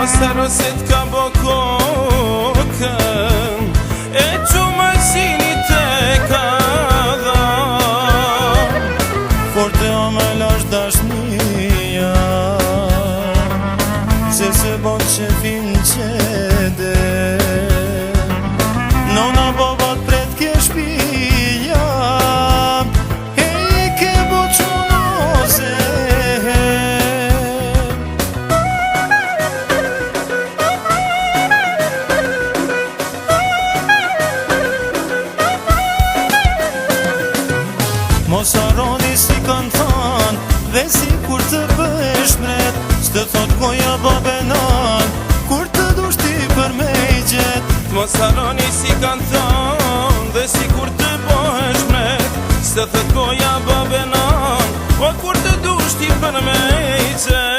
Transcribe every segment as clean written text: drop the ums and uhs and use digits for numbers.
Roset ka bo kokën e qumë sinit e ka dha. Forte o me lash dashnia se bon që fin qede nona bobat pret ke shpija e ke bo qunose. Mos harroni si kanë than dhe si kur të bësh mret, s'të thot goja babenan kur të dush ti për me i gjet. Mos harroni si kanë than dhe si kur të bësh mret, s'të thot goja babenan o kur të dush ti për me i gjet.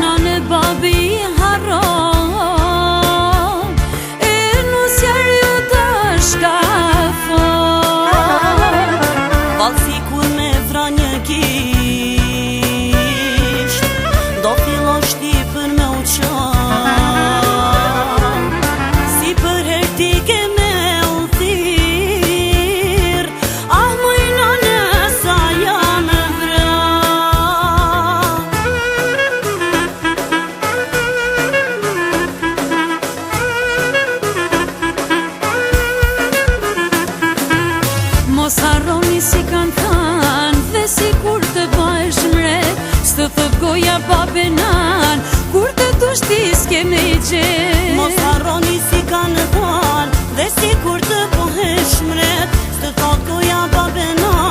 Nane babi harron e nus jarju tash ka fon Balsi kur me vra një gisht do fillon shtipën me uqan si për her ti ke me uthir ah moj nane sa jam e vra. Mos harroni si kanë than dhe si kur të bësh mret, s'të thot goja babenan kur të dush ti s'ke me i gjet. Mos harroni si kanë than dhe si kur të bësh mret, s'të thot goja babenan